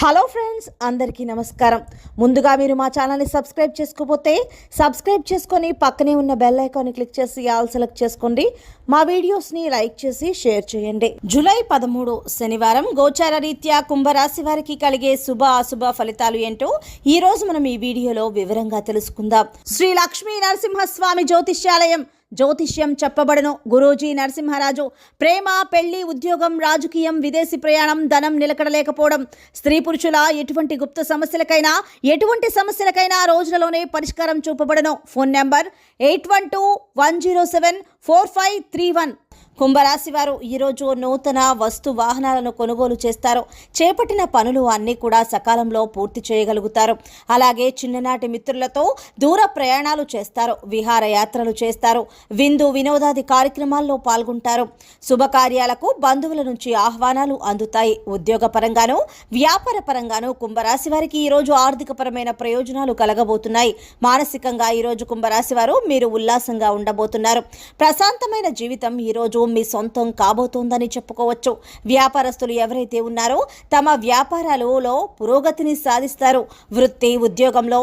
Hello friends, అందరికీ నమస్కారం. ముందుగా మీరు మా ఛానల్ని సబ్స్క్రైబ్ చేసుకోకపోతే సబ్స్క్రైబ్ చేసుకొని పక్కనే ఉన్న బెల్ ఐకాన్ని క్లిక్ చేసి ఆల్ సెలెక్ట్ చేసుకోండి. మా వీడియోస్ని లైక్ చేసి షేర్ చేయండి. జూలై 13 శనివారం గోచార రీత్యా కుంభరాశి వారికి కలిగే శుభ అశుభ ఫలితాలు ఏంటో ఈ రోజు మనం ఈ వీడియోలో వివరంగా తెలుసుకుందాం. శ్రీ లక్ష్మీ నరసింహస్వామి జ్యోతిష్యాలయం జ్యోతిష్యం చెప్పబడను. గురూజీ నరసింహరాజు. ప్రేమ, పెళ్లి, ఉద్యోగం, రాజకీయం, విదేశీ ప్రయాణం, ధనం నిలకడలేకపోవడం, స్త్రీ పురుషుల ఎటువంటి గుప్త సమస్యలకైనా రోజులలోనే పరిష్కారం చూపబడను. Phone number 81074531. కుంభరాశి వారు ఈరోజు నూతన వస్తు వాహనాలను కొనుగోలు చేస్తారు. చేపట్టిన పనులు అన్నీ కూడా సకాలంలో పూర్తి చేయగలుగుతారు. అలాగే చిన్ననాటి మిత్రులతో దూర ప్రయాణాలు చేస్తారు. విహారయాత్రలు చేస్తారు. విందు వినోదాది కార్యక్రమాల్లో పాల్గొంటారు. శుభకార్యాలకు బంధువుల నుంచి ఆహ్వానాలు అందుతాయి. ఉద్యోగపరంగాను వ్యాపార పరంగాను కుంభరాశి వారికి ఈరోజు ఆర్థికపరమైన ప్రయోజనాలు కలగబోతున్నాయి. మానసికంగా ఈరోజు కుంభరాశి వారు మీరు ఉల్లాసంగా ఉండబోతున్నారు. ప్రశాంతమైన జీవితం ఈరోజు మీ సొంతం కాబోతోందని చెప్పుకోవచ్చు. వ్యాపారస్తులు ఎవరైతే ఉన్నారో తమ వ్యాపారాలలో పురోగతిని సాధిస్తారు. వృత్తి ఉద్యోగంలో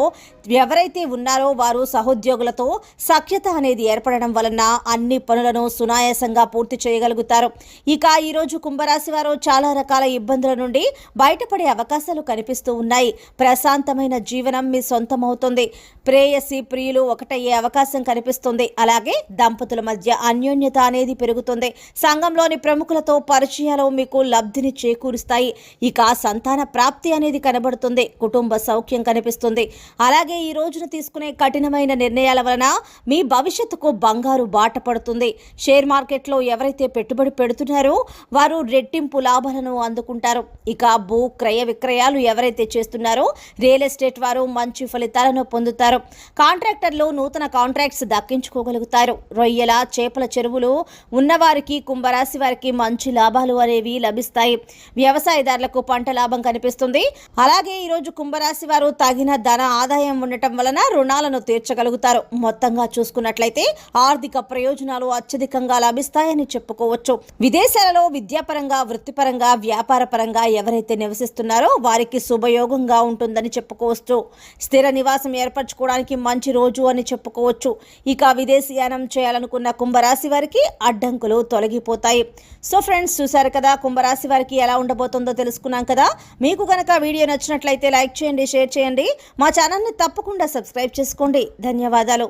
ఎవరైతే ఉన్నారో వారు సహోద్యోగులతో సఖ్యత అనేది ఏర్పడడం వలన అన్ని పనులను సునాయాసంగా పూర్తి చేయగలుగుతారు. ఇక ఈరోజు కుంభరాశి వారు చాలా రకాల ఇబ్బందుల నుండి బయటపడే అవకాశాలు కనిపిస్తూ ఉన్నాయి. ప్రశాంతమైన జీవనం మీ సొంతమవుతుంది. ప్రేయసి ప్రియులు ఒకటయ్యే అవకాశం కనిపిస్తుంది. అలాగే దంపతుల మధ్య అన్యోన్యత అనేది పెరుగుతుంది. సంఘంలోని ప్రముఖులతో పరిచయాలు మీకు లబ్ధిని చేకూరుస్తాయి. ఇక సంతాన ప్రాప్తి అనేది కనబడుతుంది. కుటుంబ సౌఖ్యం కనిపిస్తుంది. అలాగే ఈ రోజున తీసుకునే కఠినమైన నిర్ణయాల వలన మీ భవిష్యత్తుకు బంగారు బాట పడుతుంది. షేర్ మార్కెట్లో ఎవరైతే పెట్టుబడి పెడుతున్నారో వారు రెట్టింపు లాభాలను అందుకుంటారు. ఇక భూ క్రయ విక్రయాలు ఎవరైతే చేస్తున్నారో రియల్ ఎస్టేట్ వారు మంచి ఫలితాలను పొందుతారు. కాంట్రాక్టర్లు నూతన కాంట్రాక్ట్స్ దక్కించుకోగలుగుతారు. రొయ్యల చేపల చెరువులు ఉన్నవారికి కుంభరాశి వారికి మంచి లాభాలు అనేవి లభిస్తాయి. వ్యవసాయదారులకు పంట లాభం కనిపిస్తుంది. అలాగే ఈరోజు కుంభరాశి వారు తగిన ధన ఆదాయం ఉండటం వలన రుణాలను తీర్చగలుగుతారు. మొత్తంగా చూసుకున్నట్లయితే ఆర్థిక ప్రయోజనాలు అత్యధికంగా లభిస్తాయని చెప్పుకోవచ్చు. విదేశాలలో విద్యాపరంగా వృత్తిపరంగా వ్యాపార పరంగా ఎవరైతే నివసిస్తున్నారో వారికి శుభయోగంగా ఉంటుందని చెప్పుకోవచ్చు. స్థిర నివాసం ఏర్పరచుకోవడానికి మంచి రోజు అని చెప్పుకోవచ్చు. ఇక విదేశీయానం చేయాలనుకున్న కుంభరాశి వారికి అడ్డంకులు తొలగిపోతాయి. సో ఫ్రెండ్స్, చూసారు కదా కుంభరాశి వారికి ఎలా ఉండబోతుందో తెలుసుకున్నాం కదా. మీకు కనుక వీడియో నచ్చినట్లయితే లైక్ చేయండి, షేర్ చేయండి. మా ఛానల్ని తప్పకుండా సబ్స్క్రైబ్ చేసుకోండి. ధన్యవాదాలు.